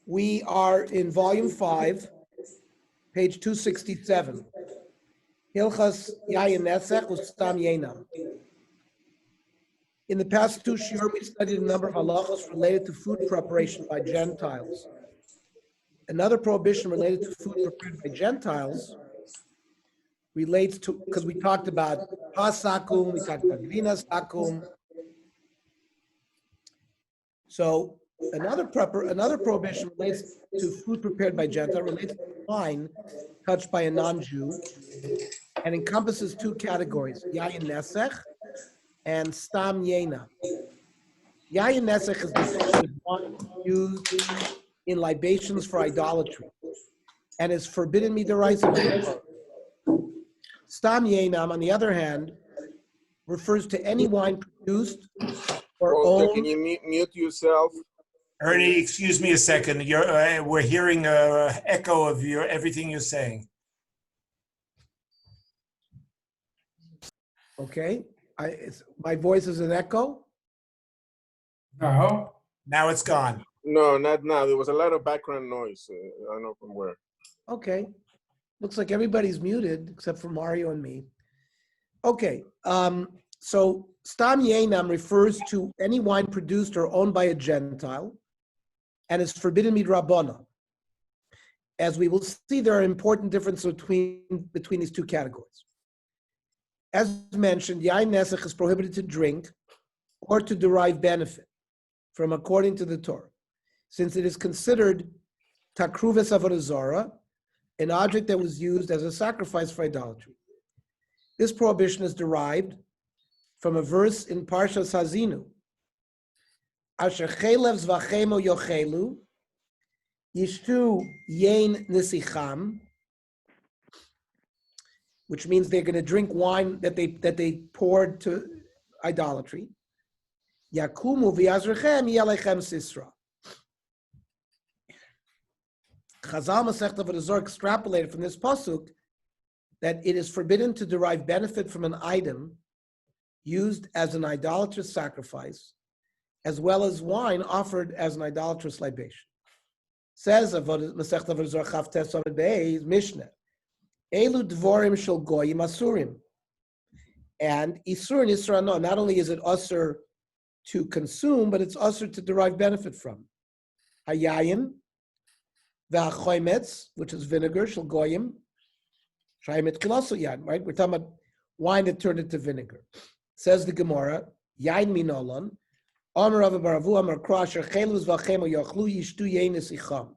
We are in volume 5, page 267. Hilchas Yayin Nesech Ustam Yenam. In the past two shiur, we studied a number of halachos related to food preparation by Gentiles. Another prohibition related to food prepared by Gentiles relates to, because we talked about pasakum, we talked about gvinas sakum. So another prohibition relates to food prepared by Gentiles, relates to wine touched by a non-Jew, and encompasses two categories: yayin nesech and stam yena. Yayin nesech is defined as wine used in libations for idolatry, and is forbidden midaraisa. Stam yenam, on the other hand, refers to any wine produced or owned. Can you mute yourself? Ernie, excuse me a second. We're hearing an echo of everything you're saying. Okay, my voice is an echo. No. Now it's gone. No, not now. There was a lot of background noise. I don't know from where. Okay, looks like everybody's muted except for Mario and me. Okay, so stam yenam refers to any wine produced or owned by a Gentile, and is forbidden midrabbanan. As we will see, there are important differences between these two categories. As mentioned, yain nesech is prohibited to drink or to derive benefit from according to the Torah, since it is considered takruves avodah zarah, an object that was used as a sacrifice for idolatry. This prohibition is derived from a verse in Parshas Hazinu, Asher chelev zvachemo yochelu, yishtu yain nisicham, which means they're going to drink wine that they poured to idolatry. Yakumu v'yazrechem yalechem sisra. Chazal Masechta Avodah Zarah extrapolated from this pasuk that it is forbidden to derive benefit from an item used as an idolatrous sacrifice, as well as wine offered as an idolatrous libation. Says Masechta Avodah Zarah Chaf Tes Amud Beis Mishnah, Elu dvorim shel goyim asurim, and isur and isra no. Not only is it usur to consume, but it's usur to derive benefit from. Hayayin v'achoymetz, which is vinegar, shel goyim, shaymet kilasu yan. Right, we're talking about wine that turned into vinegar. Says the Gemara, yain minolon, Amar Rav Baravu Amar Krasher chelus v'achemo yochlu yishtu yain nesicham.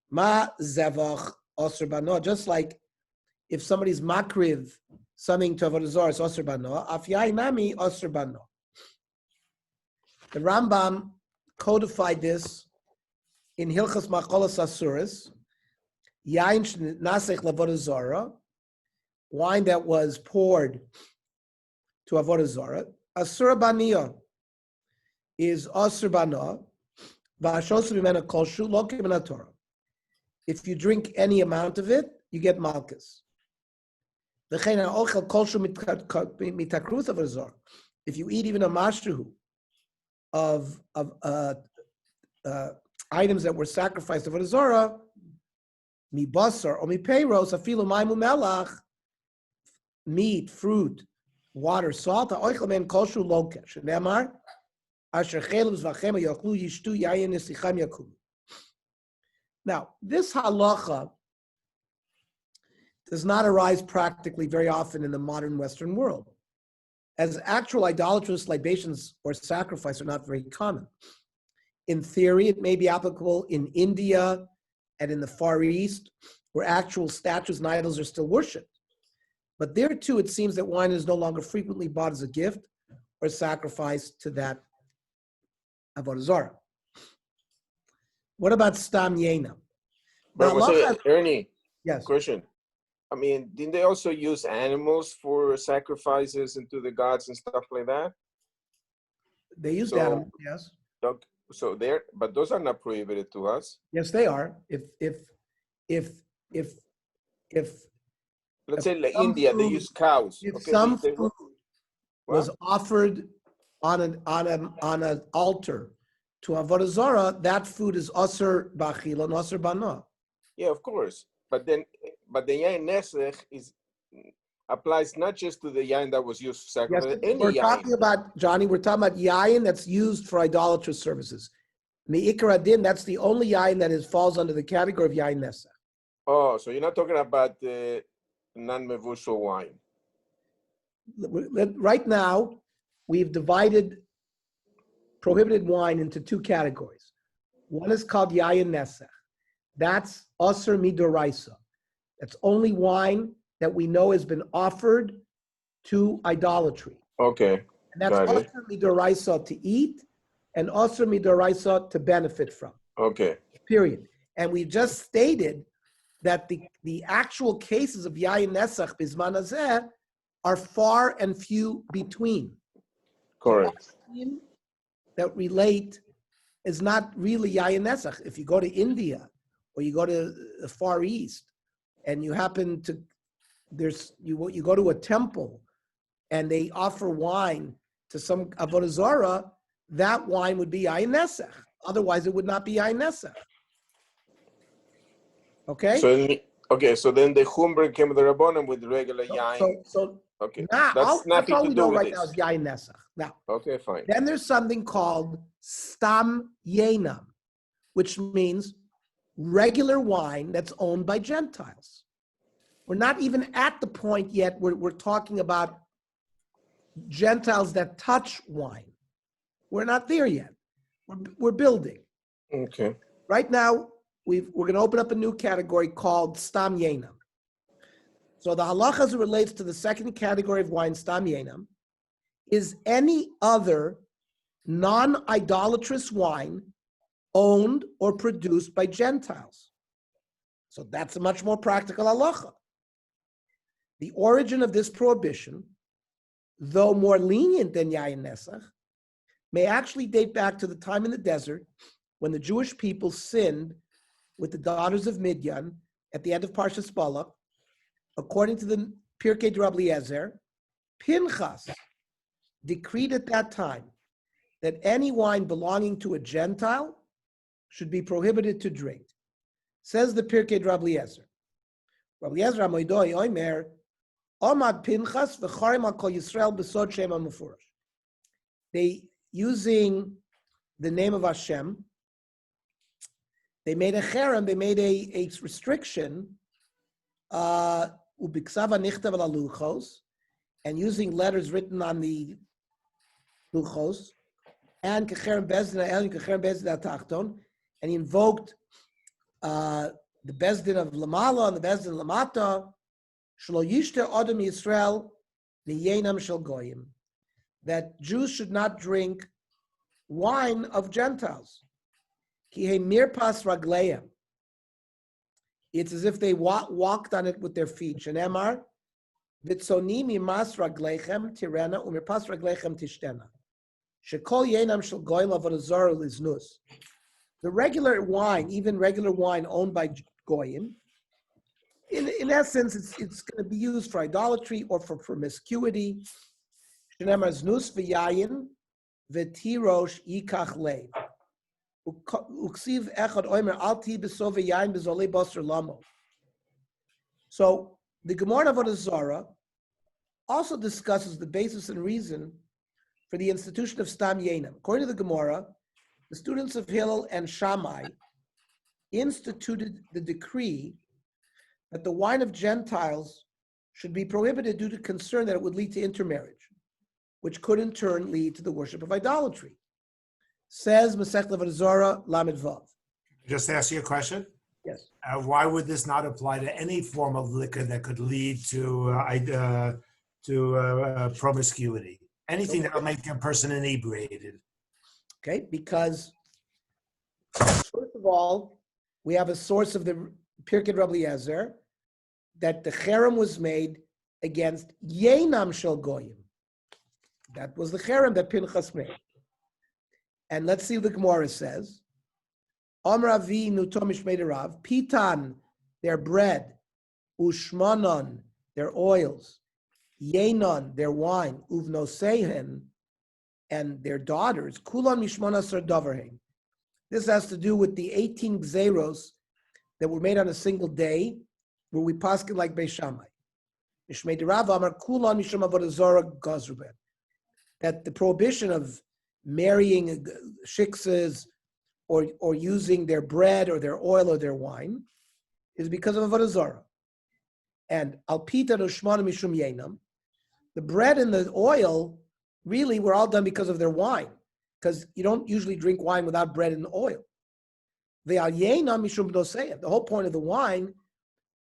Ma zevach usur bano, just like if somebody's makriv something to avodah zarah, it's osur bano. Af yain nami osur bano. The Rambam codified this in Hilchas Macholas Asuris. Yain nasech lavodah zarah, wine that was poured to avodah zarah. Asura baniya is osur bano. V'ashosu b'mena kolshu lo k'mena Torah. If you drink any amount of it, you get malchus. If you eat even a mashruhu of items that were sacrificed to avodah zarah, mi basar or mi peiros, afilu maimu melach, meat, fruit, water, salt, ha'oichel men kolshu lokesh. Nemar, asher chelus v'achema yochlu yishtu yayin nesicham yakum. Now, this halacha does not arise practically very often in the modern Western world, as actual idolatrous libations or sacrifice are not very common. In theory, it may be applicable in India and in the Far East, where actual statues and idols are still worshipped. But there too, it seems that wine is no longer frequently bought as a gift or sacrificed to that avodah zarah. What about stam yena? Ernie, yes. Question. I mean, didn't they also use animals for sacrifices and to the gods and stuff like that? They used animals, yes. So but those are not prohibited to us. Yes, they are. If let's say like India, they use cows. If some food was offered on an altar to avodah zarah, that food is aser b'achila and aser b'ana. Yeah, of course. But the yain nesech applies not just to the yain that was used for Yes, sacrifice, any we're yain. talking about, Johnny, we're talking about yayin that's used for idolatrous services. Me'ikar adin, that's the only yayin that falls under the category of yayin nesach. Oh, so you're not talking about the non-mevushal wine. Right now, we've divided prohibited wine into two categories. One is called yayin nesach. That's aser midoraisa. That's only wine that we know has been offered to idolatry. Okay. And that's Got it. aser midoraisa to eat and aser midoraisa to benefit from. Okay. Period. And we just stated that the actual cases of yayin nesach bizman hazeh are far and few between. Correct. That relate is not really yayin nesach. If you go to India or you go to the Far East and you happen to you go to a temple and they offer wine to some avodah zarah, that wine would be yayin nesach. Otherwise, it would not be yayin nesach. Okay. So then the chumra came with the rabbanim with the regular yain. So okay. now That's nothing all to we do know with right this. now is yayin nesach. Now, okay, fine. then there's something called stam yenam, which means regular wine that's owned by Gentiles. We're not even at the point yet where we're talking about Gentiles that touch wine. We're not there yet. We're building. Okay. Right now, we're going to open up a new category called stam yenam. So the halacha as it relates to the second category of wine, stam yenam, is any other non-idolatrous wine owned or produced by Gentiles. So that's a much more practical halacha. The origin of this prohibition, though more lenient than yayin nesach, may actually date back to the time in the desert when the Jewish people sinned with the daughters of Midian at the end of Parshas Balak. According to the Pirkei Rabbi Eliezer, Pinchas decreed at that time that any wine belonging to a Gentile should be prohibited to drink. Says the Pirkei Rabbi Eliezer. Rabbi Eliezer Amoidoi Oimer, Omad Pinchas v'charim al kol Yisrael b'sod shem ha'mufurash. They, using the name of Hashem, they made a cherem, they made a restriction, ubiksava nichtav al luchos, and using letters written on the luchos, and kecherem bezdin ha'elyon, kecherem bezdin ha'tachton, and he invoked the bezdin of Lamala and the bezdin of Lamata, shlo yishte adam Yisrael miyenam shel goyim, that Jews should not drink wine of Gentiles. Ki he mirpas ragleim. It's as if they walked on it with their feet. Shenemar, vitzoni mimas ragleichem tirena umirpas ragleichem tishtena. Shekol yenam shel goyim avodah zarah liznus. The regular wine, even regular wine owned by goyim, in essence, it's going to be used for idolatry or for promiscuity. Shenemar znus v'yayin v'tirosh yikach leiv. So the Gemara Avodah Zarah also discusses the basis and reason for the institution of Stam Yenam. According to the Gemara, the students of Hillel and Shammai instituted the decree that the wine of Gentiles should be prohibited due to concern that it would lead to intermarriage, which could in turn lead to the worship of idolatry. Says Masechet Avodah Zarah Lamed Vav. Just ask you a question. Yes. Why would this not apply to any form of liquor that could lead to promiscuity? Anything that will make a person inebriated. Okay, because first of all, we have a source of the Pirkei Rabbi Eliezer that the cherem was made against Yenam Shel Goyim. That was the cherem that Pinchas made. And let's see what the Gemara says. Amar Avi Nutomish Meidarav, Pitan, their bread, Ushmanon, their oils, Yenon, their wine, Uvnosehen, and their daughters, Kulon Mishmona Sardoverheim. This has to do with the 18 gzeros that were made on a single day, where we paskin like Beis Shammai. That the prohibition of marrying shiksas or using their bread or their oil or their wine is because of Avodah Zarah. And alpita roshmana mishum yenam, the bread and the oil really were all done because of their wine, because you don't usually drink wine without bread and oil. The alyena mishum doseya, the whole point of the wine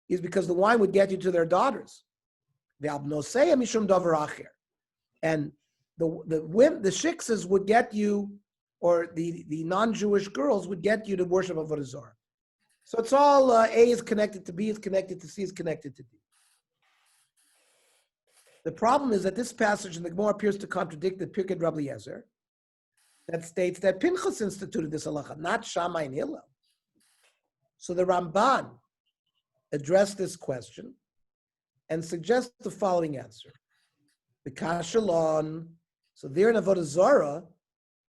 is because the wine would get you to their daughters. The abnoseya mishum davar acher, and the shiksas would get you, or the non-Jewish girls would get you to worship Avodah Zarah. So it's all A is connected to B, is connected to C, is connected to D. The problem is that this passage in the Gemara appears to contradict the Pirkei Rabbi Eliezer that states that Pinchas instituted this halacha, not Shammai and Hillel. So the Ramban addressed this question and suggests the following answer. The Kashalon, so there in Avodah Zarah,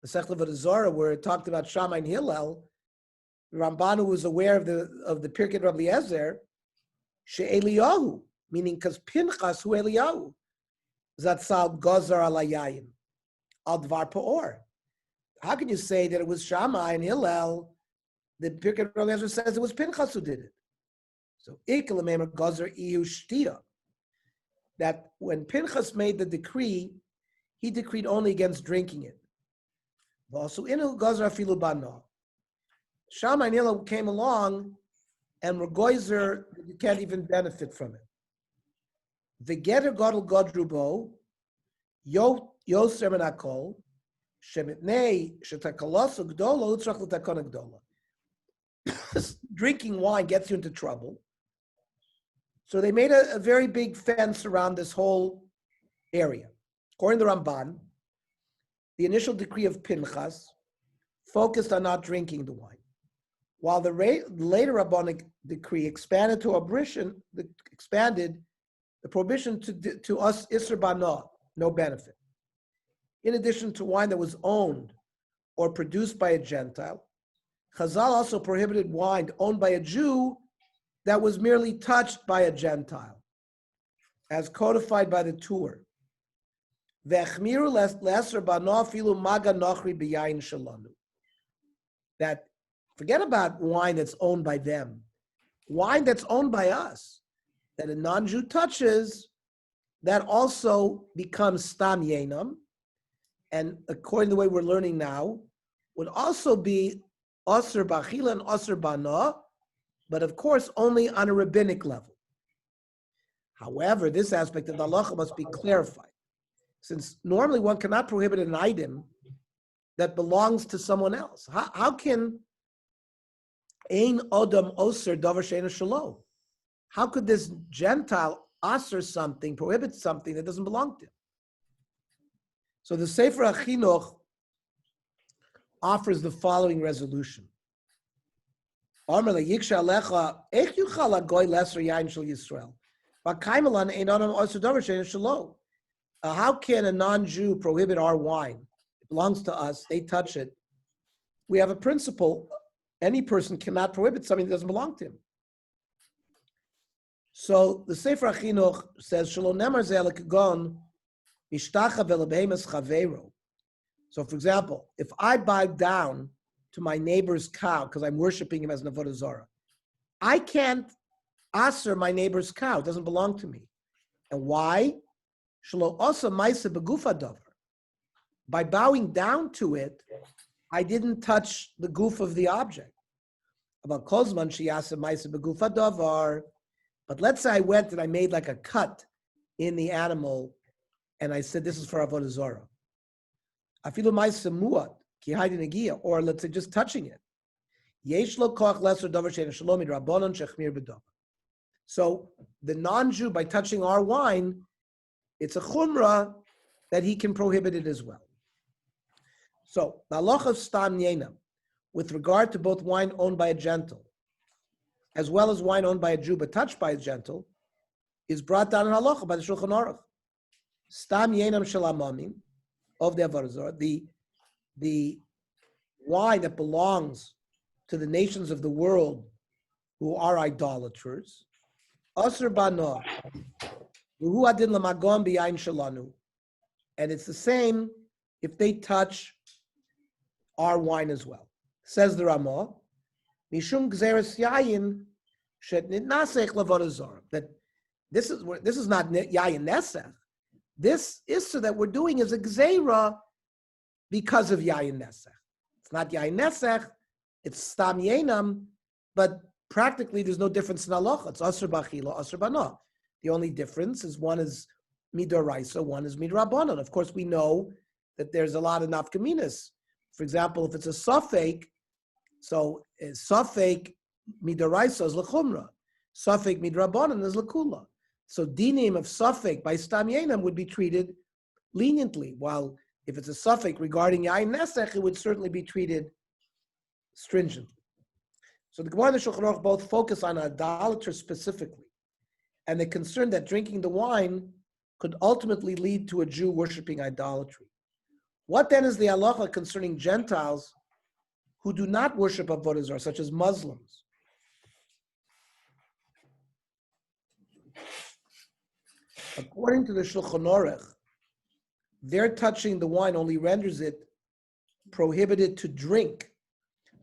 the Sech Avodah Zarah, where it talked about Shammai and Hillel, Ramban, who was aware of the Pirkei Rabbi Eliezer, she'Eliyahu, meaning because Pinchas hu Eliyahu, zatzal gozar alayayin, al dvar pa'or. How can you say that it was Shammai and Hillel? The Pirkei Rabbi Eliezer says it was Pinchas who did it. So ikelamemer gozar ihu shtia, that when Pinchas made the decree, he decreed only against drinking it. Also, inu gozar afilu bana. Shammai and Hillel came along and were goizer, you can't even benefit from it. The getter godel godrubo, yoser menakol, shemitnei shetakalosu gdola utzrach l'takona gdola. Drinking wine gets you into trouble. So they made a very big fence around this whole area. According to Ramban, the initial decree of Pinchas focused on not drinking the wine, while the later rabbinic decree expanded the prohibition to us Isser Bana, no benefit. In addition to wine that was owned or produced by a Gentile, Chazal also prohibited wine owned by a Jew that was merely touched by a Gentile, as codified by the Torah. V'echmiru lesser bana filu maga nochri b'yayin shalanu. That forget about wine that's owned by them, wine that's owned by us, that a non-Jew touches, that also becomes stam yenam, and according to the way we're learning now, would also be osir b'achila and osir bana, but of course only on a rabbinic level. However, this aspect of the halacha must be clarified, since normally one cannot prohibit an item that belongs to someone else. How can ein odam oser davar she'eino shelo? How could this Gentile oser something, prohibit something that doesn't belong to him? So the Sefer HaChinuch offers the following resolution. How can a non-Jew prohibit our wine? It belongs to us, they touch it. We have a principle, any person cannot prohibit something that doesn't belong to him. So the Sefer HaChinuch says, so for example, if I bow down to my neighbor's cow because I'm worshiping him as an avodah zarah, I can't aser my neighbor's cow. It doesn't belong to me. And why? By bowing down to it, I didn't touch the goof of the object. But let's say I went and I made like a cut in the animal and I said, this is for avodah zarah. Or let's say just touching it. So the non-Jew, by touching our wine, it's a chumrah that he can prohibit it as well. So the halacha of stam yena, with regard to both wine owned by a Gentile, as well as wine owned by a Jew but touched by a Gentile, is brought down in halacha by the Shulchan Aruch. Stam yenam shalamamim of the avodah zarah, the wine that belongs to the nations of the world who are idolaters, Asr bano, v'hu adin l'magon b'yayin shalanu. And it's the same if they touch our wine as well. Says the Ramah, Mishum gzeres yayin shet nitnasech lavodah zara. That this is not yayin nesech. This issa that we're doing is a gzeira because of yayin nesech. It's not yayin nesech, it's stam yenam, but practically there's no difference in halacha. It's asr b'achila, asr b'na. The only difference is one is midoraisa, one is midrabanan. Of course, we know that there's a lot of nafkaminas. For example, if it's a suffix, so suffix midoraisa is lechumra, suffix midrabanan is lekula. So dinim of suffix by stam yenam would be treated leniently, while if it's a suffix regarding yayin nesech, it would certainly be treated stringently. So the Gemara and the Shulchan Aruch both focus on idolaters specifically, and they're concerned that drinking the wine could ultimately lead to a Jew worshiping idolatry. What then is the halacha concerning Gentiles who do not worship avodah zarah, such as Muslims? According to the Shulchan Aruch, their touching the wine only renders it prohibited to drink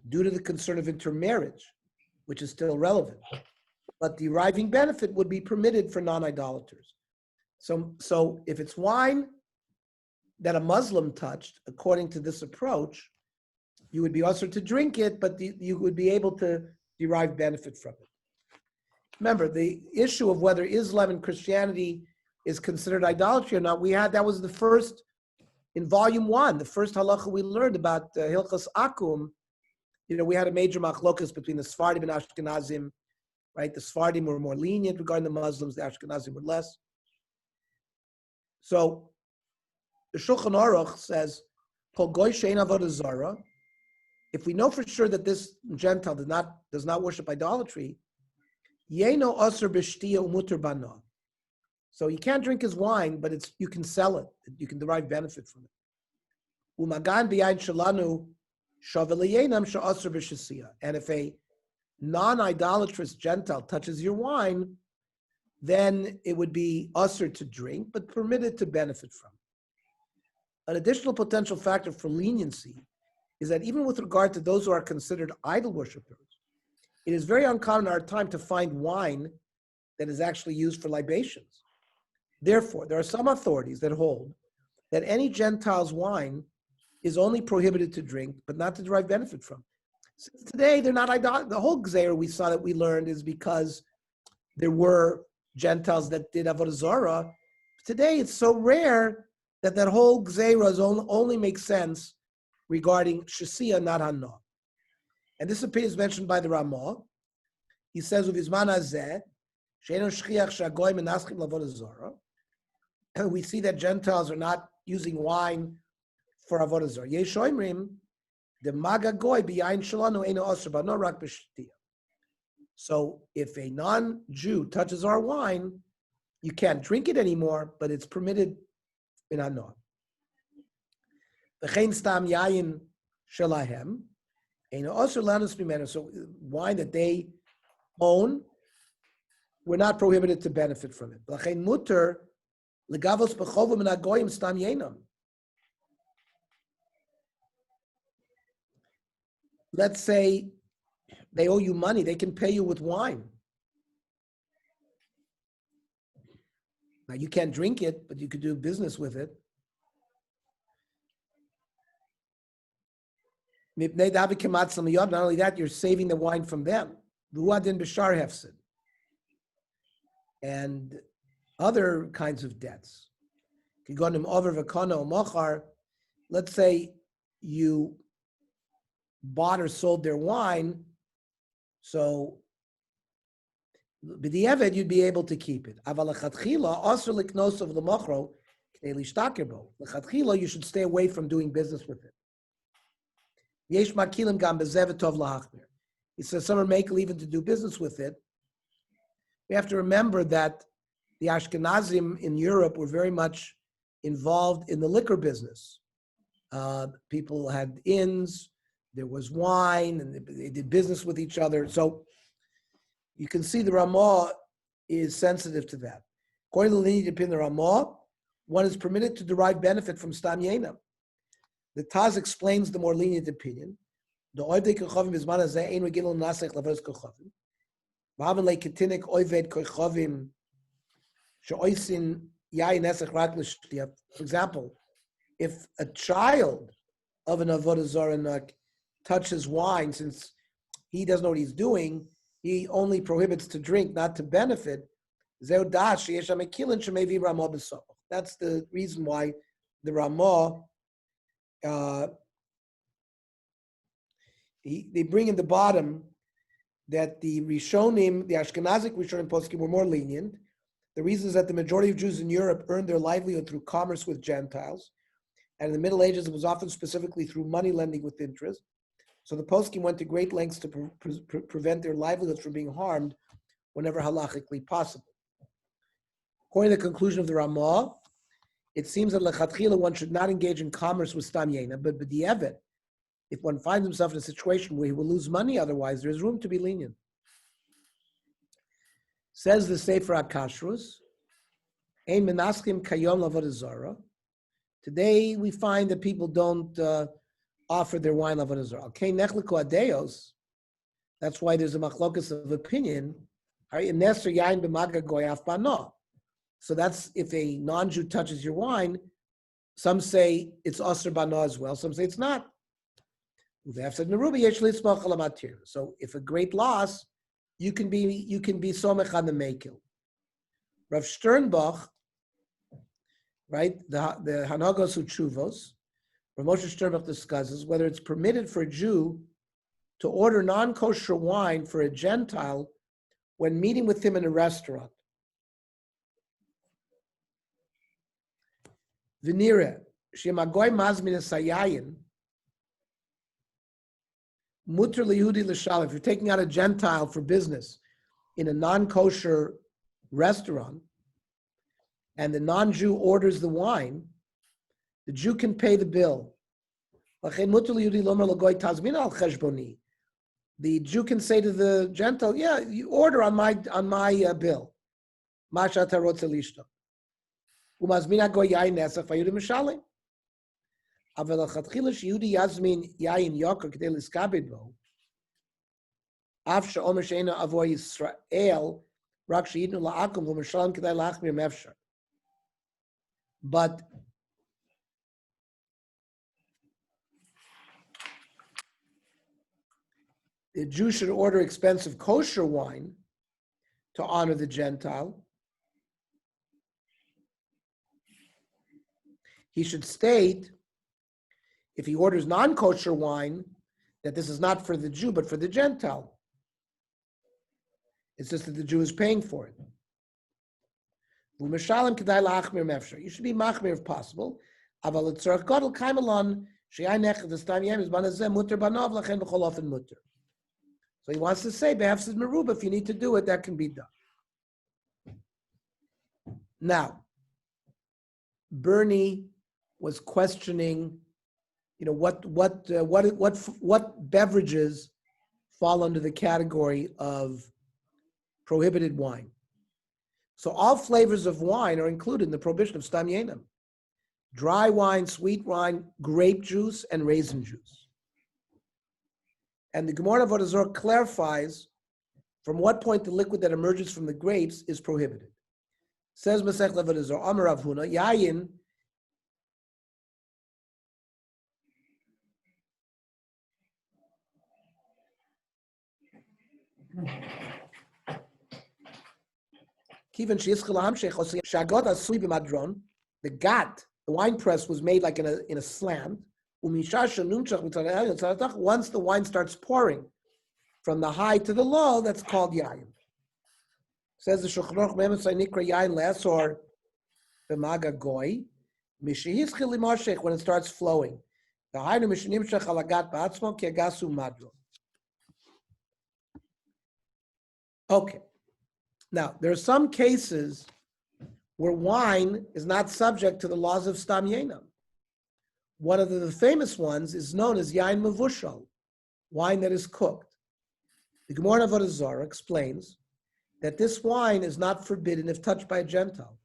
due to the concern of intermarriage, which is still relevant. But deriving benefit would be permitted for non-idolaters. So if it's wine that a Muslim touched, according to this approach, you would be also to drink it, but you would be able to derive benefit from it. Remember, the issue of whether Islam and Christianity is considered idolatry or not, that was the first, in volume 1, the first halacha we learned about Hilchas Akum. We had a major machlokas between the Sephardim and Ashkenazim, right? The Sephardim were more lenient regarding the Muslims, the Ashkenazim were less. So the Shulchan Aruch says, Kol goy she'ein avodah zara, if we know for sure that this Gentile does not worship idolatry, yeno asr b'shtiya umuter bana. So you can't drink his wine, but you can sell it. You can derive benefit from it. Umagan b'yayin shalanu shaveliyenam sha'asr b'shasiya. And if a non-idolatrous Gentile touches your wine, then it would be usher to drink, but permitted to benefit from. An additional potential factor for leniency is that even with regard to those who are considered idol worshippers, it is very uncommon in our time to find wine that is actually used for libations. Therefore, there are some authorities that hold that any Gentile's wine is only prohibited to drink, but not to derive benefit from. Since today, they're not idolaters. The whole gzeir we saw that we learned is because there were Gentiles that did avodah zarah. Today, it's so rare that whole gzeira only makes sense regarding shasiya, not hanah. And this opinion is mentioned by the Ramah. He says, "Uvizman hazeh, she'enu shchiach she'agoyim menaschim lavodah zarah." We see that Gentiles are not using wine for avodah zarah. Yesh oimrim, the maga goy b'yayin shalanu eino asr b'no rak b'shtiyah. So if a non-Jew touches our wine, you can't drink it anymore, but it's permitted in hanah. V'chein stam yayin shalahem eino asr lanus b'menu. So wine that they own, we're not prohibited to benefit from it. V'chein muter legavos b'chovim min hagoyim stam yenam. Let's say they owe you money, they can pay you with wine. Now you can't drink it, but you could do business with it. Not only that, you're saving the wine from them. And other kinds of debts. Let's say you bought or sold their wine, so b'di'evet you'd be able to keep it. Lechatchila, you should stay away from doing business with it. He says some are makel even to do business with it. We have to remember that the Ashkenazim in Europe were very much involved in the liquor business. People had inns, there was wine, and they did business with each other. So you can see the Ramah is sensitive to that. According to the lineage opinion of the Ramah, one is permitted to derive benefit from Stam Yena. The Taz explains the more lenient opinion. The oivdei kochavim bizman hazeh ein regilon nasech lavados kochavim. V'haven leiketinik oived kochavim she'oisin yayin nesech rak l'shtiyah. For example, if a child of an avodah zarah touches wine, since he doesn't know what he's doing, he only prohibits to drink, not to benefit. That's the reason why the Ramah, they bring in the bottom that the Rishonim, the Ashkenazic Rishonim poskim were more lenient. The reason is that the majority of Jews in Europe earned their livelihood through commerce with Gentiles. And in the Middle Ages, it was often specifically through money lending with interest. So the poskim went to great lengths to prevent their livelihoods from being harmed whenever halachically possible. According to the conclusion of the Ramah, it seems that lechatchila one should not engage in commerce with stam yena, but b'di'evet, if one finds himself in a situation where he will lose money otherwise, there's room to be lenient. Says the Sefer HaKashrus, Ein menaschim kayom lavodah zarah. Today we find that people don't offer their wine lavodah zarah. Okay, nechliku adeos. That's why there's a machlokas of opinion. So that's if a non-Jew touches your wine. Some say it's aser bana as well. Some say it's not. So if a great loss, you can be somech on the mekil. Rav Sternbach, right? The Hanagos Uchuvos, Rav Moshe Sternbach discusses whether it's permitted for a Jew to order non-kosher wine for a Gentile when meeting with him in a restaurant. V'nireh, shemagoy mazmin esayayin, muter liyehudi l'shalom. If you're taking out a Gentile for business in a non-kosher restaurant, and the non-Jew orders the wine, the Jew can pay the bill. The Jew can say to the Gentile, "Yeah, you order on my bill." But the Jew should order expensive kosher wine to honor the Gentile. He should state, if he orders non-kosher wine, that this is not for the Jew, but for the Gentile. It's just that the Jew is paying for it. You should be machmir if possible. So he wants to say, behafsid meruba, if you need to do it, that can be done. Now, Bernie was questioning, what beverages fall under the category of prohibited wine. So all flavors of wine are included in the prohibition of stam yenim. Dry wine, sweet wine, grape juice, and raisin juice. And the Gemara of Avodah Zarah clarifies from what point the liquid that emerges from the grapes is prohibited. Says Masech Avodah Zarah, Amar Rav Huna, Yayin, the gat, the wine press was made like in a slant. Once the wine starts pouring from the high to the low, that's called yayin. Says the Shulchan Aruch Memesai Nikra Yayin Le'asor B'maga Goy Mishihizchil Limashech, when it starts flowing. The Hainu Mishinimshech Alagat Ba'atzmo Kiagasu Madro. Okay. Now, there are some cases where wine is not subject to the laws of Stam Yena. One of the famous ones is known as Yain Mavushal. wine that is cooked. The Gemara of Avodah Zarah explains that this wine is not forbidden if touched by a Gentile.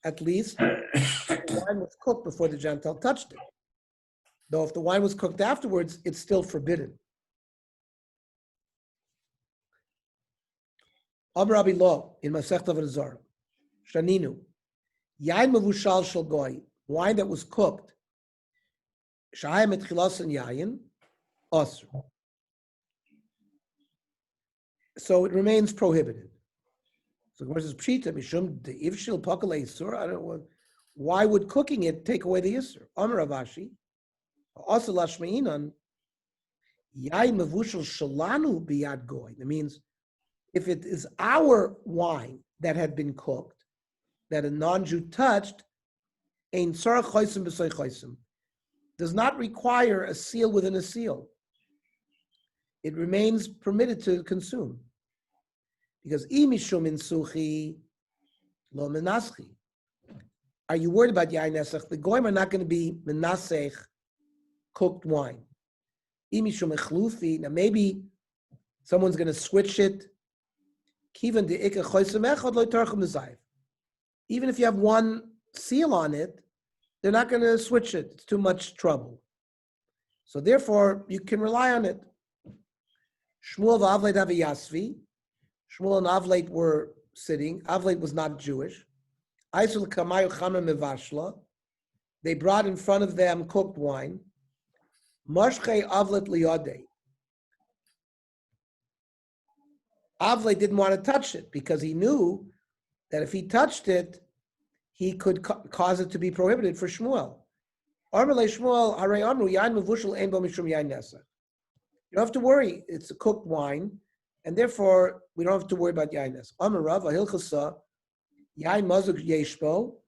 At least the wine was cooked before the Gentile touched it. Though if the wine was cooked afterwards, it's still forbidden. Amar Rabbi Lo in Masechta Avodah Zarah, Shaninu, Yain Mavushal Shel Goy, wine that was cooked, Shahayim et Chilas and Yain, Asr. So it remains prohibited. So the Gemara says, Pshita, Mishum, the Ivshil Pakal Isur, I don't know, why would cooking it take away the Isur? Amar Ravashi, Asr Lashmeinan, Yain Mavushal Shalanu Biyad Goy. That means, if it is our wine that had been cooked, that a non-Jew touched, ein tzarach chosim b'soy chosim, does not require a seal within a seal. It remains permitted to consume. Because imishum insuchi lo menaschi. Are you worried about yain nesach? The goyim are not going to be menasech cooked wine. Imishum echlufi. Now maybe someone's going to switch it. Even if you have one seal on it, they're not going to switch it. It's too much trouble. So therefore, you can rely on it. Shmuel v'Avleit Aviyasvi. Shmuel and Avleit were sitting. Avleit was not Jewish. They brought in front of them cooked wine. Mashchei Avleit liyadei. Avleit didn't want to touch it because he knew that if he touched it, he could cause it to be prohibited for Shmuel. You don't have to worry. It's a cooked wine, and therefore we don't have to worry about yain nesach. Amar Rav Ahilchasa yain mazuk yeshbo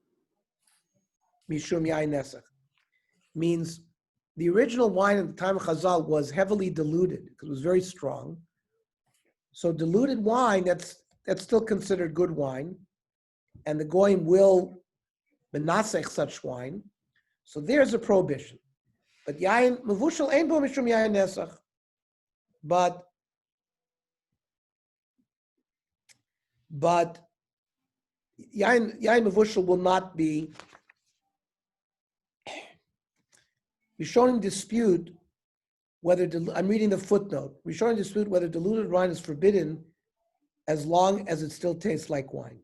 mishum yain nesach means the original wine at the time of Chazal was heavily diluted because it was very strong. So diluted wine, that's still considered good wine, and the goyim will menasech such wine. So there's a prohibition. But yain mevushal ein bo mishum yain nesach. But yain mevushal will not be. Rishonim dispute whether, I'm reading the footnote, Rishonim dispute whether diluted wine is forbidden as long as it still tastes like wine.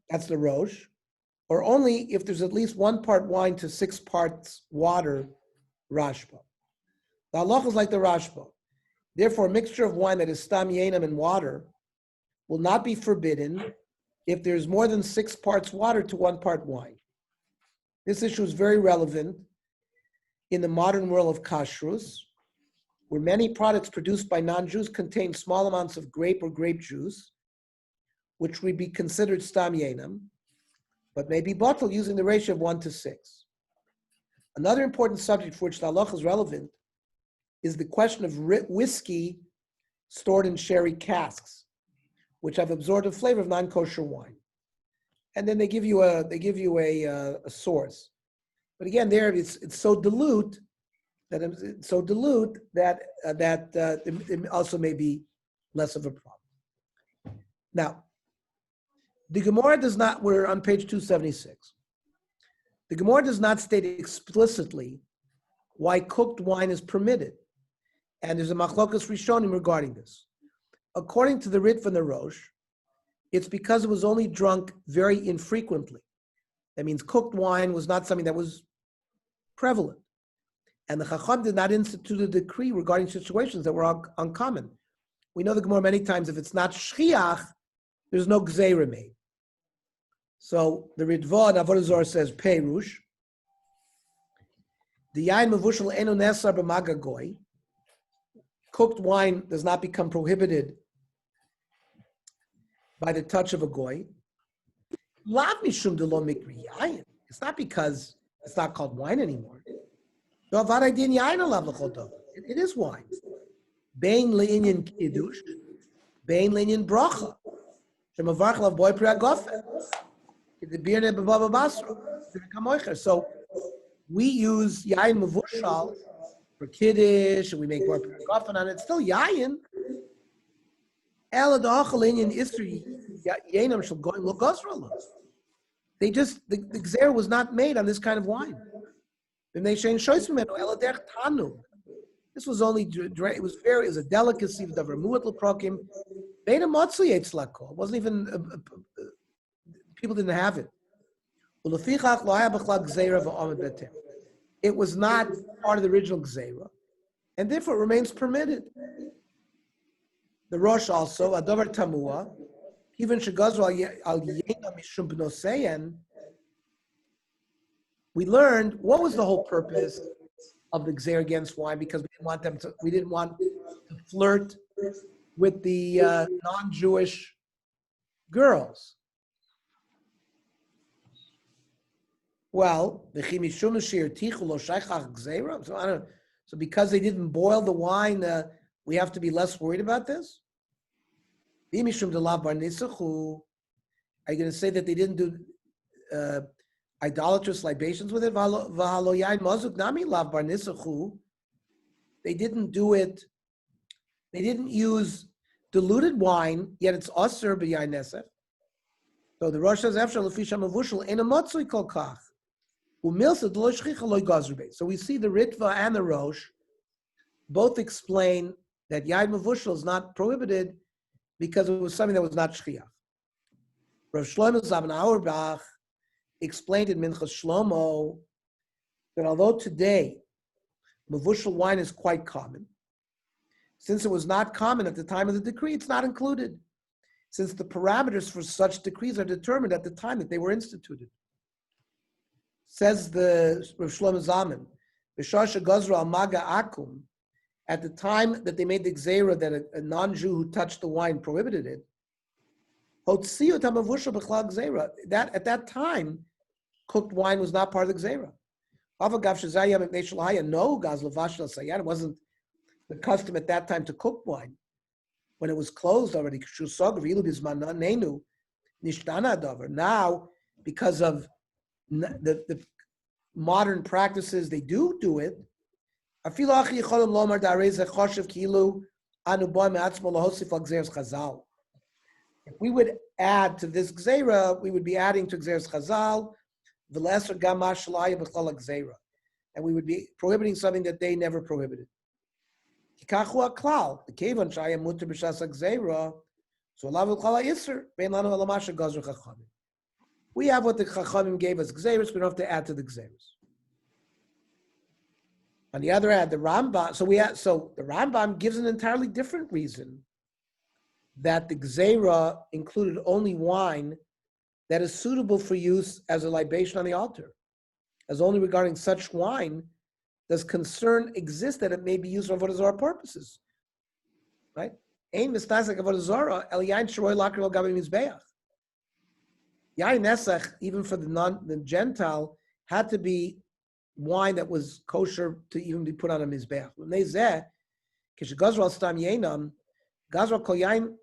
That's the Rosh. Or only if there's at least 1 part wine to 6 parts water, Rashba. The halach is like the Rashba. Therefore, a mixture of wine that is stam yenam and water will not be forbidden if there's more than 6 parts water to 1 part wine. This issue is very relevant in the modern world of kashrus, where many products produced by non-Jews contain small amounts of grape or grape juice, which would be considered stam yenam, but may be bottled using the ratio of 1 to 6. Another important subject for which the halach is relevant is the question of whiskey stored in sherry casks, which have absorbed the flavor of non-kosher wine. And then they give you a source. But again, there it's so dilute that it also may be less of a problem. Now, the Gemara does not. We're on page 276. The Gemara does not state explicitly why cooked wine is permitted, and there's a machlokas rishonim regarding this. According to the Rit and the Rosh, it's because it was only drunk very infrequently. That means cooked wine was not something that was prevalent. And the Chacham did not institute a decree regarding situations that were uncommon. We know the Gemara many times, if it's not shchiach, there's no gzeira made. So the Ritva in Avodah Zarah says, Perush, the yain mevushal enu nesar b'maga goy, cooked wine does not become prohibited by the touch of a goy. Lav mishum de lo mikri yain. It's not because it's not called wine anymore. It is wine. Bein le'inyan kiddush, bein le'inyan bracha. Shemavarch lav boy priagofen. So we use yain mevushal for Kiddush, and we make more coffin on it. It's still yayin. They just, the gzer was not made on this kind of wine. This was only, it was a delicacy of the vermouth leprokim. It wasn't even, people didn't have it. It was not part of the original gzeira, and therefore it remains permitted. The Rosh also, Adover Tamua, even Shagazra al Yena Mishum Bnoseyan, we learned what was the whole purpose of the gzeira against wine, because we didn't want to flirt with the non-Jewish girls. Well, so I don't. So because they didn't boil the wine, we have to be less worried about this. Are you going to say that they didn't do idolatrous libations with it? They didn't do it. They didn't use diluted wine, yet it's osir b'yayin nesach. So the Rosh says, "Efshar l'fisha mavushal ein amotzui kol kach." So we see the Ritva and the Rosh both explain that Yain Mavushal is not prohibited because it was something that was not Shchiach. Rav Shlomo Zalman Auerbach explained in Minchas Shlomo that although today Mavushal wine is quite common, since it was not common at the time of the decree, it's not included, since the parameters for such decrees are determined at the time that they were instituted. Says the Rav Shlomo Zalman, B'shasha Gazra al Maga Akum, at the time that they made the gzeira that a non-Jew who touched the wine prohibited it, that at that time, cooked wine was not part of the gzeira. It wasn't the custom at that time to cook wine. When it was closed already, now, because of the modern practices, they do it. If we would add to this gzeira, we would be adding to gzeir's chazal, and we would be prohibiting something that they never prohibited. We have what the Chachamim gave us gzeiros. We don't have to add to the gzeiros. On the other hand, the Rambam. So the Rambam gives an entirely different reason that the gzeira included only wine that is suitable for use as a libation on the altar, as only regarding such wine does concern exist that it may be used for avodah zarah purposes. Right? Ein mistasek avodah zarah el yain shoroi lakir al gabi mizbeach. Yain nesach, even for the Gentile, had to be wine that was kosher to even be put on a mizbeach. When they zeh, kish gazral stam yenam, gazral kol yain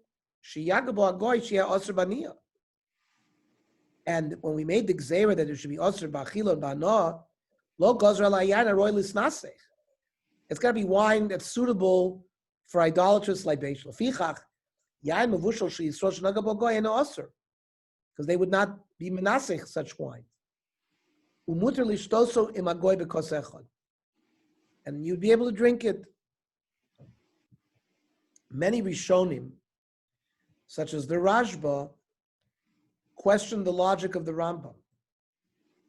sheyagabo agoy sheyah osir baniya. And when we made the gzeira that it should be osir b'achila b'ana, lo gazral yain aroy lisnasech. It's got to be wine that's suitable for idolatrous libation. Fichach yain mavushal sheyisro shenagabo agoy and osir, because they would not be menasech such wine. And you'd be able to drink it. Many Rishonim, such as the Rashba, question the logic of the Rambam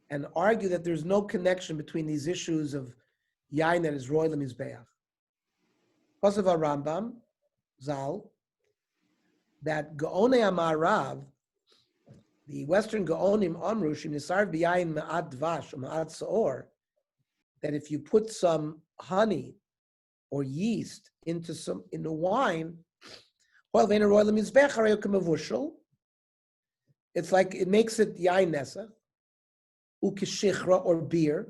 and argue that there's no connection between these issues of yain that is roy lemizbeach. Because of our Rambam, Zal, that Gaonei Amarav, the Western Gaonim Amru Shinisar B'yayin Ma'at Dvash Ma'at Saor, that if you put some honey or yeast into the wine, it's like it makes it yain nesa, ukishichra or beer,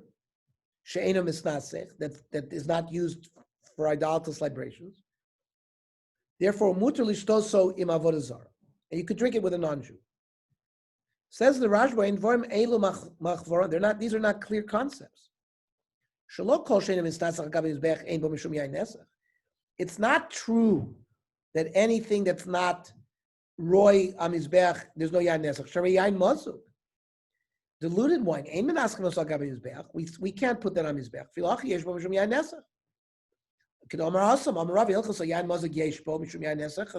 she'ena misnasech, that is not used for idolatrous libations. Therefore, muter lishtoso im avodah zarah, and you could drink it with a non-Jew. Says the Rashba in Vorm Elu Machvoron, these are not clear concepts. It's not true that anything that's not roy amizbech, there's no yain nesach. Shari yain mazuk. Diluted wine. We can't put that on mizbech. Filachi yesh bo mishum yain nesach. Kedomar asam amarav yelchos yain mazuk yesh bo mishum yain nesach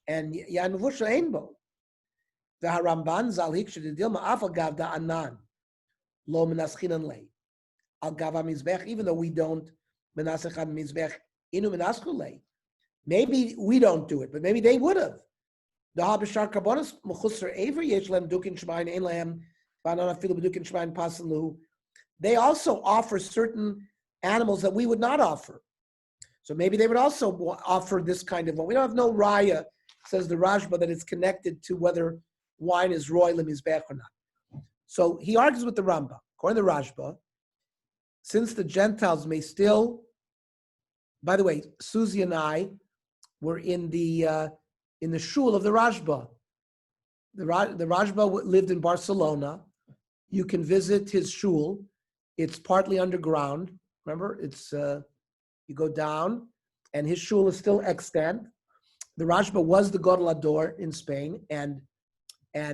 and yain mavusha ein bo. The Haramban zal hikshe the dilma afal gav da anan lo menaschinan lei al gav mizbech, even though we don't menasach on mizbech inu menaschu lei. Maybe we don't do it, but maybe they would have. The habishar karbonos mechusar aver yesh lem dukin shmayin ein lehem banana filu bedukin shmayin pasalu. They also offer certain animals that we would not offer. So maybe they would also offer this kind of one. We don't have no raya, says the Rashba, that it's connected to whether wine is roy lemizbech or not. So he argues with the Rambam. According to the Rashba, since the Gentiles may still, by the way, Susie and I were in the shul of the Rashba. The Rashba lived in Barcelona. You can visit his shul. It's partly underground. Remember, it's you go down, and his shul is still extant. The Rashba was the Gadol Ador in Spain, and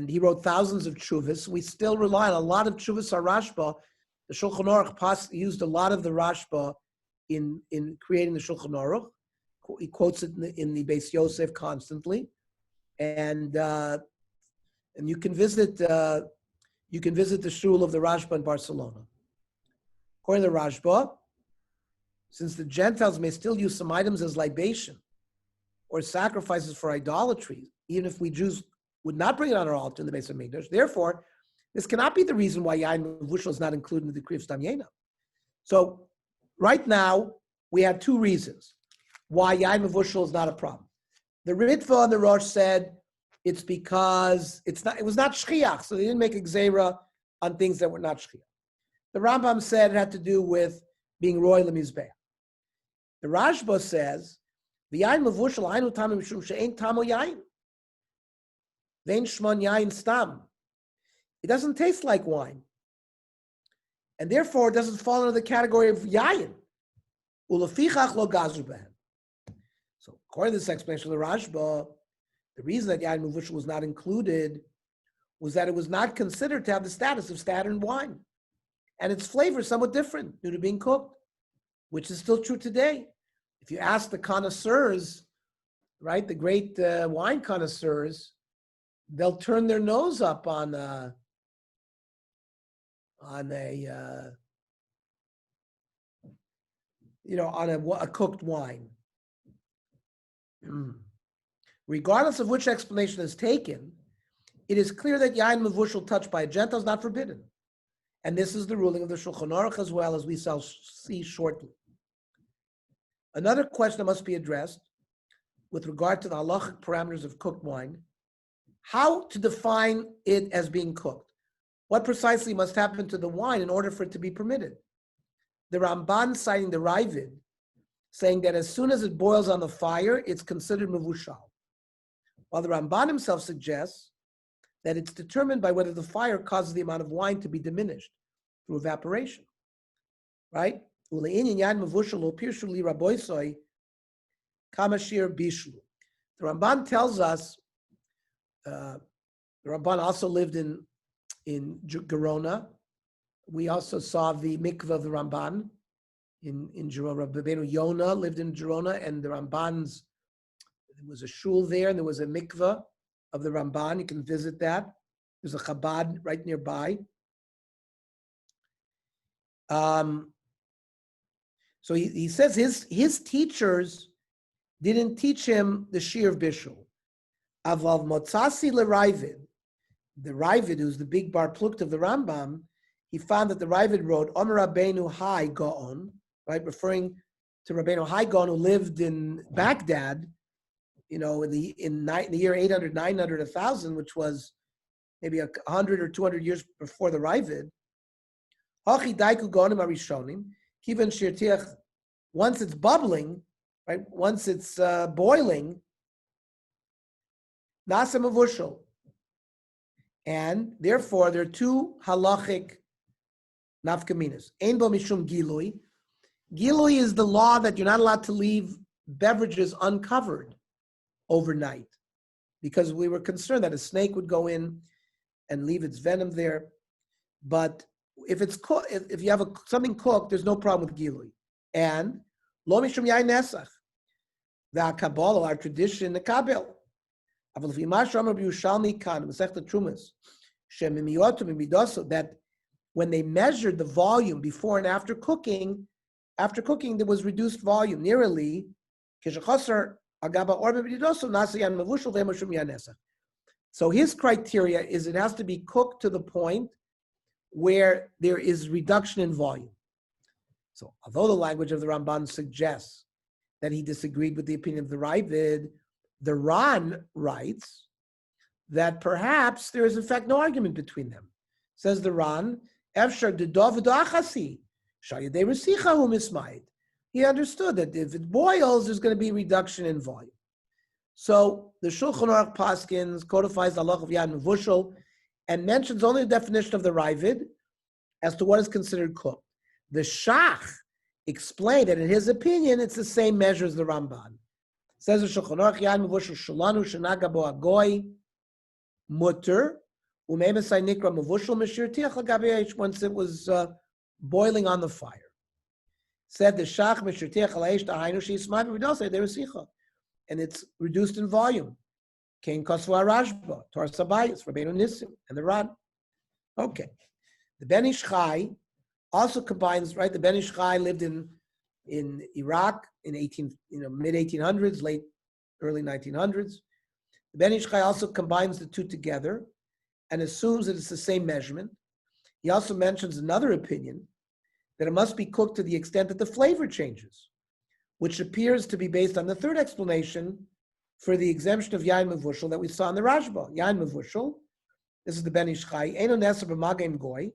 he wrote thousands of tshuvas. We still rely on a lot of tshuvas Rashba. The Shulchan Aruch used a lot of the Rashba in creating the Shulchan Aruch. He quotes it in the Beis Yosef constantly, and you can visit the shul of the Rashba in Barcelona. According to the Rashba, since the Gentiles may still use some items as libation or sacrifices for idolatry, even if we Jews would not bring it on our altar in the Beis Hamikdash, therefore, this cannot be the reason why yain mevushal is not included in the decree of Stam Yena. So, right now we have two reasons why yain mevushal is not a problem. The Ritva and the Rosh said it's because it was not shchiach, so they didn't make a gzeira on things that were not shchiach. The Rambam said it had to do with being roy lemizbeh. The Rashba says the yain mevushal ainu tamim mishum she'ein tamo yain. Vein shmon yain stam. It doesn't taste like wine, and therefore it doesn't fall under the category of yain. Ulefichach lo gazru behem. So, according to this explanation of the Rashba, the reason that yain mevushal was not included was that it was not considered to have the status of standard wine, and its flavor is somewhat different due to being cooked, which is still true today. If you ask the connoisseurs, right, the great wine connoisseurs, they'll turn their nose up on a cooked wine. Regardless of which explanation is taken, it is clear that yain mevushal touched by a Gentile is not forbidden. And this is the ruling of the Shulchan Aruch, as well as we shall see shortly. Another question that must be addressed with regard to the halachic parameters of cooked wine: how to define it as being cooked? What precisely must happen to the wine in order for it to be permitted? The Ramban, citing the Ravid, saying that as soon as it boils on the fire, it's considered mevushal, while the Ramban himself suggests that it's determined by whether the fire causes the amount of wine to be diminished through evaporation, right? The Ramban tells us, the Ramban also lived in Gerona. We also saw the mikveh of the Ramban in Gerona. Rabbeinu Yonah lived in Gerona, and the Ramban's, there was a shul there, and there was a mikveh of the Ramban. You can visit that. There's a Chabad right nearby. So he says his teachers didn't teach him the Shir of Bishul. Avav Motzasi LeRavid, the Ravid, who's the big bar plukt of the Rambam, he found that the Ravid wrote Omer Rabbeinu Hai Gaon, right, referring to Rabbeinu Hai Gaon, who lived in Baghdad, in the year 800, 900, 1000, which was maybe 100 or 200 years before the Ravid. Hachi Daiku Gaonim Arishonim, Kivan Shirtiach, once it's bubbling, right, once it's boiling, Nasa Mavushal. And therefore, there are two halachic Nafkaminas. Ein bo mishum gilui. Gilui is the law that you're not allowed to leave beverages uncovered overnight, because we were concerned that a snake would go in and leave its venom there. But if it's if you have something cooked, there's no problem with gilui. And lo mishum yain nesach. The Kabbalah, our tradition, the Kabbalah. That when they measured the volume before and after cooking there was reduced volume. Nearly, so his criteria is it has to be cooked to the point where there is reduction in volume. So although the language of the Ramban suggests that he disagreed with the opinion of the Ravid, the Ran writes that perhaps there is in fact no argument between them. Says the Ran, he understood that if it boils, there's going to be reduction in volume. So the Shulchan Aruch Paskins codifies the halach of Yad Mevushal and mentions only the definition of the Ravid as to what is considered cooked. The Shach explained that in his opinion, it's the same measure as the Ramban. Says the Shulchan Aruch, Yad Mevushal Shalanu Shenaga Bo Agoy Mutter Umeimesai Nikra Mevushal Mishir Tiach Lagabi once it was boiling on the fire. Said the Shach Mishir Tiach Laish Tahainu Shismai Vidosei Deresicha, and it's reduced in volume. Kain Kosva Rashba, Tor Sabayis, Rabbeinu Nissim, and the Ran. Okay. The Ben Ish Chai also combines, right? The Ben Ish Chai lived in Iraq in mid 1800s, early 1900s. The Ben Ish Chai also combines the two together and assumes that it's the same measurement. He also mentions another opinion that it must be cooked to the extent that the flavor changes, which appears to be based on the third explanation for the exemption of Yain Mevushal that we saw in the Rashba. Yain Mevushal, this is the Ben Ish Chai, Eino Neser B'Magim Goy.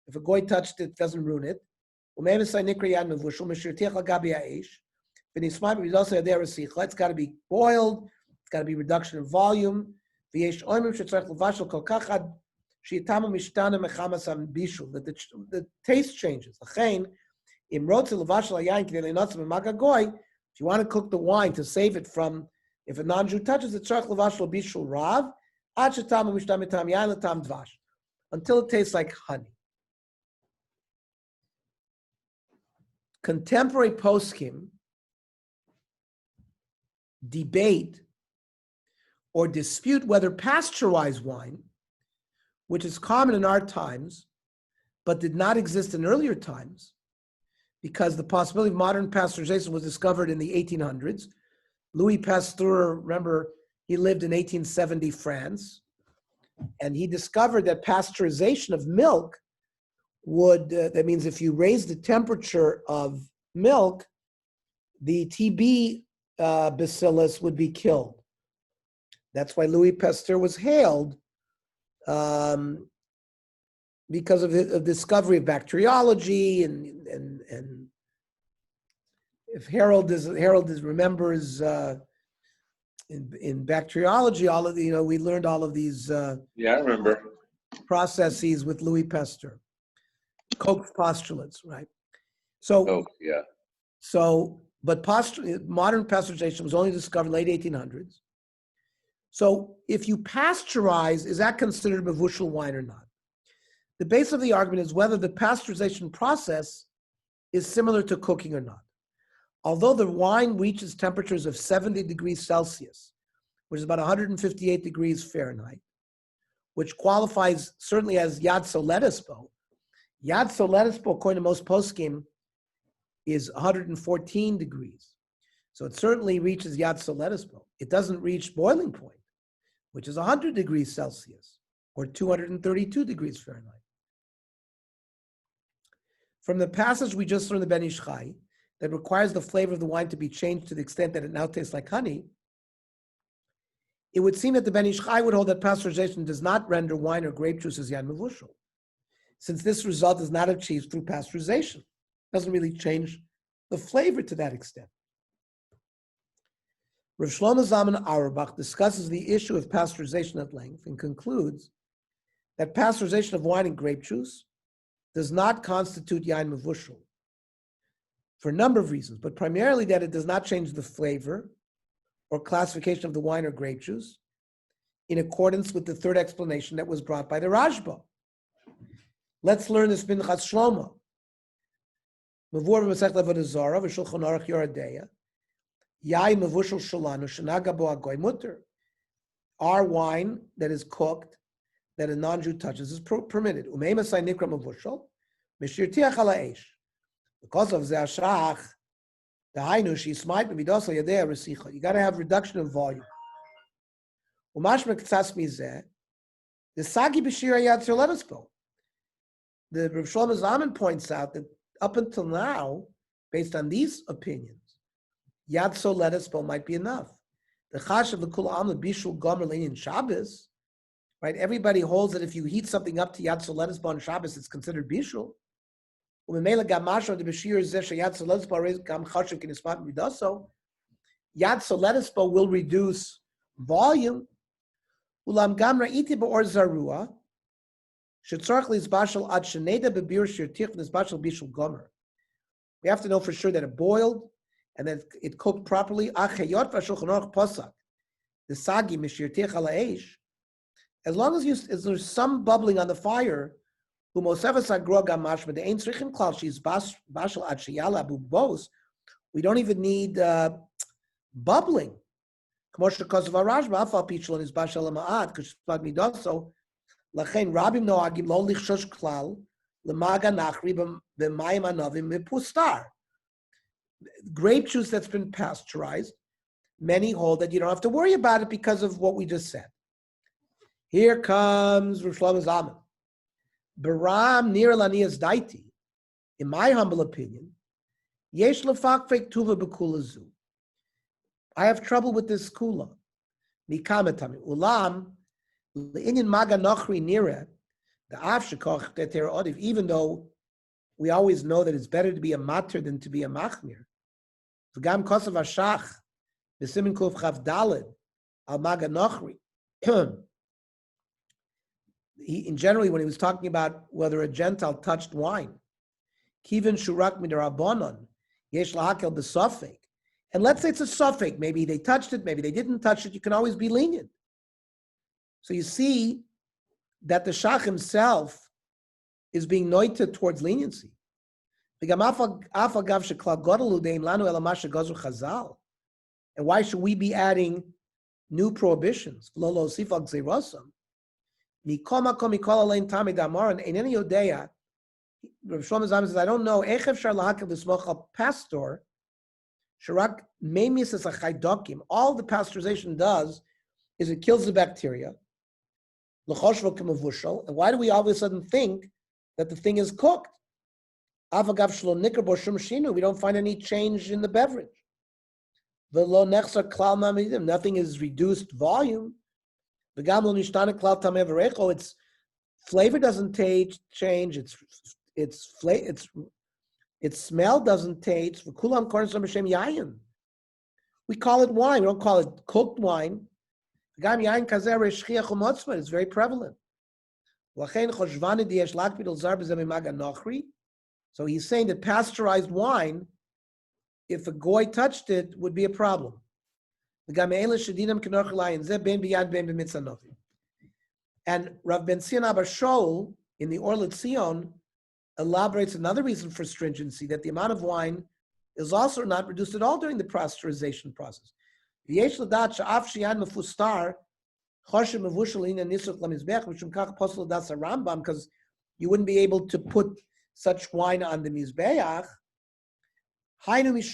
If a goy touched it, it doesn't ruin it. It's got to be boiled. It's got to be reduction in volume. That the taste changes. If you want to cook the wine to save it from, if a non-Jew touches it, until it tastes like honey. Contemporary poskim debate or dispute whether pasteurized wine, which is common in our times, but did not exist in earlier times, because the possibility of modern pasteurization was discovered in the 1800s. Louis Pasteur, remember, he lived in 1870 France, and he discovered that pasteurization of milk would, that means if you raise the temperature of milk, the TB bacillus would be killed. That's why Louis Pasteur was hailed because of the discovery of bacteriology, and if Harold remembers in bacteriology, all of the, we learned all of these I remember processes with Louis Pasteur. Koch's postulates, right? So, but modern pasteurization was only discovered in the late 1800s. So if you pasteurize, is that considered mevushal wine or not? The base of the argument is whether the pasteurization process is similar to cooking or not. Although the wine reaches temperatures of 70 degrees Celsius, which is about 158 degrees Fahrenheit, which qualifies certainly as Yad Soledespo. Yad Soledespo, according to most poskim, is 114 degrees. So it certainly reaches Yad Soledespo. It doesn't reach boiling point, which is 100 degrees Celsius, or 232 degrees Fahrenheit. From the passage we just learned in the Ben Ish Chai, that requires the flavor of the wine to be changed to the extent that it now tastes like honey, it would seem that the Ben Ish Chai would hold that pasteurization does not render wine or grape juice as Yain Mevushal, since this result is not achieved through pasteurization. It doesn't really change the flavor to that extent. Rav Shlomo Zalman Auerbach discusses the issue of pasteurization at length and concludes that pasteurization of wine and grape juice does not constitute yain mevushal for a number of reasons, but primarily that it does not change the flavor or classification of the wine or grape juice in accordance with the third explanation that was brought by the Rashba. Let's learn this Minchas Shlomo. Mavur b'Masech Avodah Zarah v'Shulchan Aruch Yoredeya. Yain mevushal shalanu shenaga bo hagoy mutter. Our wine that is cooked, that a non-Jew touches, is permitted. Umei masai nikra mevushal mishirtiach ala eish. Because of ze'ashach, the hainu she smite b'midos yadei resicha. You got to have reduction of volume. Umash mektsas mizeh. The sagi b'shir yad tzurba. The Rav Shlomo Zalman points out that up until now, based on these opinions, Yad Soledespo might be enough. The Chash of the Kula Am Bishul Gomer Leinin Shabbos, right? Everybody holds that if you heat something up to Yad Soledespo on Shabbos, it's considered Bishul. Yad Soledespo will reduce volume. Ulam Gamra Iti Ba'or Zarua. We have to know for sure that it boiled and that it cooked properly. The sagi as long as there's some bubbling on the fire, we don't even need bubbling. Lachen Rabim Noagim Lo Lichshosh Klal Lemaga Nachri B'Mayim Anovim Mipustar. Grape juice that's been pasteurized, many hold that you don't have to worry about it because of what we just said. Here comes Rav Shlomo Zalman. Baram Nir Lanias Daiti. In my humble opinion, Yesh Lefakfek Tuva B'Kulazu. I have trouble with this kula. Mikamatami Ulam. Even though we always know that it's better to be a mater than to be a machmir. In generally, when he was talking about whether a Gentile touched wine, and let's say it's a suffix, maybe they touched it, maybe they didn't touch it, you can always be lenient. So you see that the Shach himself is being noited towards leniency. And why should we be adding new prohibitions? In any Yodea, Rav Shlomo Zalman says, I don't know. All the pasteurization does is it kills the bacteria. And why do we all of a sudden think that the thing is cooked? We don't find any change in the beverage. Nothing is reduced volume. Its flavor doesn't change. Its smell doesn't change. We call it wine. We don't call it cooked wine. It's very prevalent. So he's saying that pasteurized wine, if a goy touched it, would be a problem. And Rav Ben Sion Abba Shaul in the Or L'Tzion elaborates another reason for stringency, that the amount of wine is also not reduced at all during the pasteurization process. Because you wouldn't be able to put such wine on the Mizbeach. It's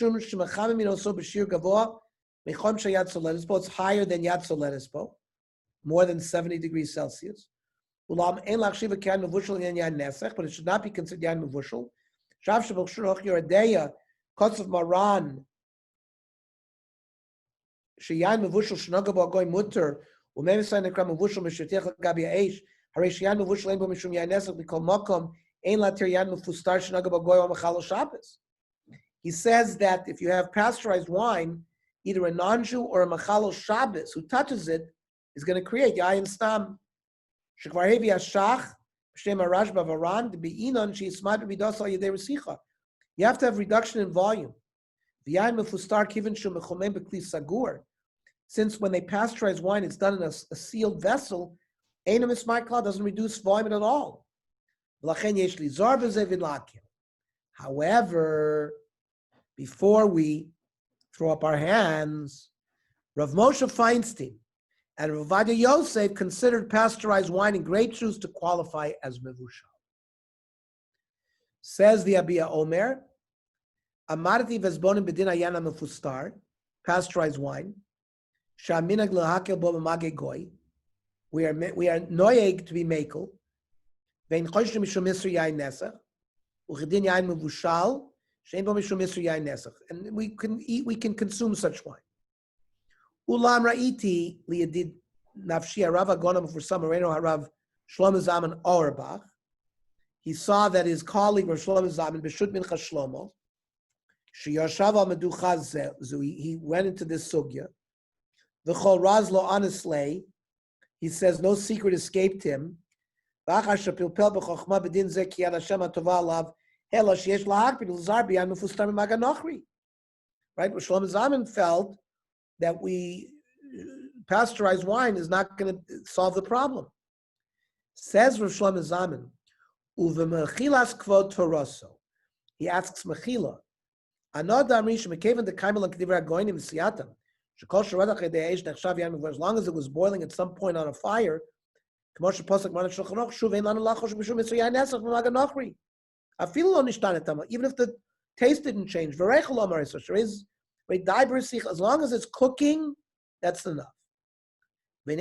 higher than Yad Soledespo, more than 70 degrees Celsius. But it should not be considered Yain Mevushal. Kotzav Maran, Sheyain Mevushal Shnagabo Goy Mutter, Umemesai Nekram Mevushal Mishatech Gabi Aish, Harish Yain Mevushal Ein Bo Mishum Yain Nesach B'Kol Mokom Ein Latir Yain Mefustar Shnagabo Goy Omachalo Shabbos. He says that if you have pasteurized wine, either a non-Jew or a Machalo Shabbos who touches it is going to create Yain Stam. Shekvar Hevi Ashach You have to have reduction in volume. Since when they pasteurize wine, it's done in a sealed vessel, doesn't reduce volume at all. However, before we throw up our hands, Rav Moshe Feinstein and Rav Ovadia Yosef considered pasteurized wine and grape juice to qualify as mevushal. Says the Abia Omer, Amarti vezbonim bedin ayana mefustar, pasteurized wine. Shaminag lehakel bo b'magei goy. We are noyeg to be makel. Vein choshim mishum misri yain nesach. Uchedin yain mevushal. Shein bo mishum misri yain nesach. And we can consume such wine. Ulam ra'iti liyadid nafshi harav agonam for some Moreno harav Shlomo Zalman Auerbach. He saw that his colleague Rav Shlomo Zalman b'shut mincha Shlomo sheyashav al meducha zu. He went into this sugya. V'chol raz lo honestly, he says no secret escaped him. V'achar shepilpel b'chochma b'din zeh ki yad Hashem atova alav hela sheyesh lahakpid l'zar b'yan mefustar b'magan nochri. Right, Rav Shlomo Zalman felt that we pasteurized wine is not going to solve the problem. Says Rav Shlomo Zalman, uvemechilas kvod toroso. He asks mechila. Anod amrish mekeven the kaimel and kedivra goinim siatam. Shekol sheradach edei eish nechshav yam. As long as it was boiling at some point on a fire, k'moshe posek manet shulchan aruch shuv ein lanu lachosh mishum mitzvah yain nesach b'magan nochri. Afilu lo nishtanet tama. Even if the taste didn't change, v'reichel lo marisah. There is as long as it's cooking, that's enough. When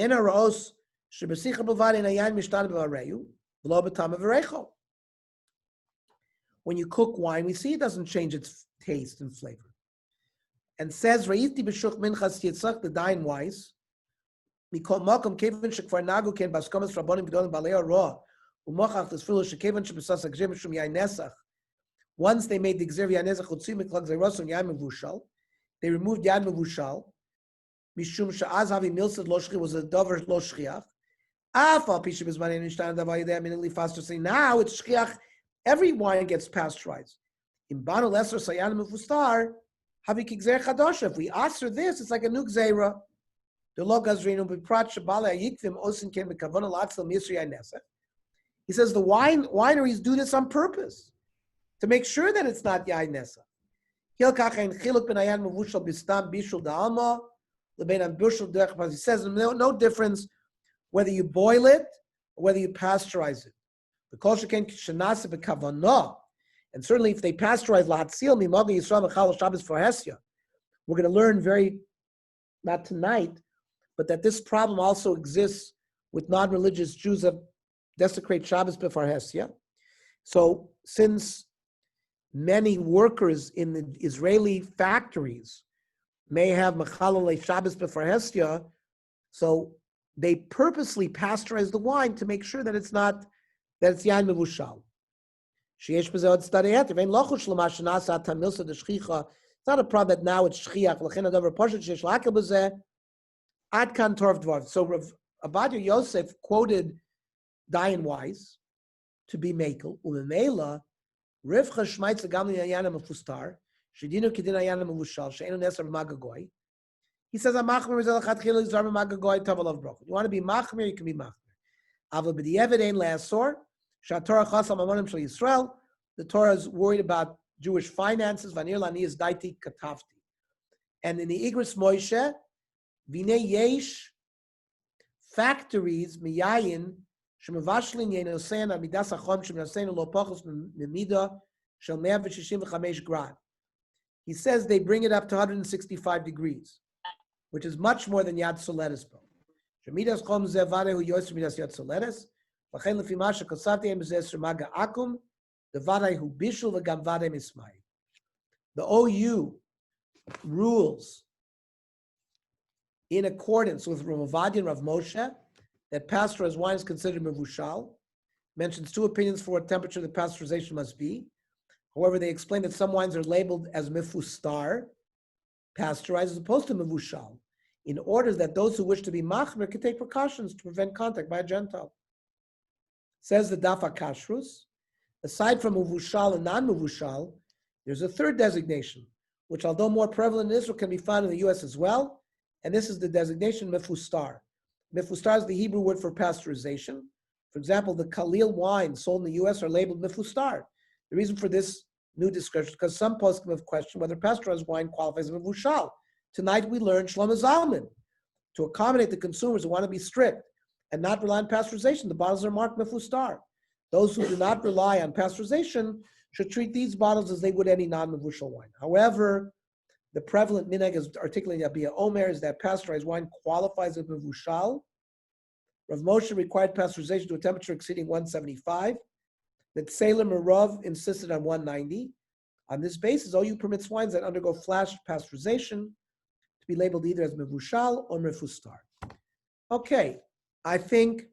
you cook wine, we see it doesn't change its taste and flavor. And says Ra'iti b'shuch minchas yitzach the dain wise. Mikol makom kevin shekvar nagu ken baskomas rabbonim gdolim balei roa umochach tesfilu shekevin shebesas agzir mishum yain nesach. Once they made the gzir yain nesach utzim miklag zayrosun yain mevushal. They removed yad mevushal. Mishum sha'az havi milsad lo shchi was a dover lo shchiach. Afal pisha b'zmanin nishtan davay yedei immediately faster say now it's shchiach. Every wine gets pasteurized. In banu lesser sayan mefustar havi kigzer chadosha. If we answer this, it's like a new gzeira. The lo gazrinu b'prat shabala yikvim osin ken b'kavona latzal misri nesach. He says the wineries do this on purpose to make sure that it's not yain nesach. He says no difference whether you boil it or whether you pasteurize it. And certainly if they pasteurize we're going to learn not tonight, but that this problem also exists with non-religious Jews that desecrate Shabbos before Hesya. So since many workers in the Israeli factories may have Mechalal Shabbos before Hestia, so they purposely pasteurize the wine to make sure that it's yain mevushal. It's not a problem that now it's shchiach. So Rav Ovadia Yosef quoted Dayan Wise to be mekel umemela. Rivcha shmaitz gamli ayana mefustar shedinu kedin ayana mevushal she'enu neser b'magagoy. He says, "Amachmer is elachatchila zar b'magagoy tavalav brachot." You want to be machmer, you can be machmer. Aval b'di'eved ein le'asor she'atorah chasam amonim shel Yisrael. The Torah is worried about Jewish finances. Vanir lani is daiti katavti. And in the Igros Moshe, v'nei yesh factories miyayin. He says they bring it up to 165 degrees, which is much more than Yad Soledes. The OU rules in accordance with Rav Ovadia and Rav Moshe that pasteurized wine is considered mevushal, mentions two opinions for what temperature the pasteurization must be. However, they explain that some wines are labeled as mefustar, pasteurized, as opposed to mevushal, in order that those who wish to be machmer can take precautions to prevent contact by a Gentile. Says the Dafa Kashrus, aside from Muvushal and non-Muvushal, there's a third designation, which although more prevalent in Israel, can be found in the US as well, and this is the designation Mifustar. Mifustar is the Hebrew word for pasteurization. For example, the Khalil wines sold in the US are labeled Mifustar. The reason for this new description is because some poskim have questioned whether pasteurized wine qualifies as Mivushal. Tonight we learned Shlomo Zalman. To accommodate the consumers who want to be strict and not rely on pasteurization, the bottles are marked Mifustar. Those who do not rely on pasteurization should treat these bottles as they would any non-Mivushal wine. However, the prevalent minhag, as articulated by Omer, is that pasteurized wine qualifies as Mivushal. Rav Moshe required pasteurization to a temperature exceeding 175. The Tselem Rav insisted on 190. On this basis, OU permits wines that undergo flash pasteurization to be labeled either as Mivushal or Mifustar. Okay, I think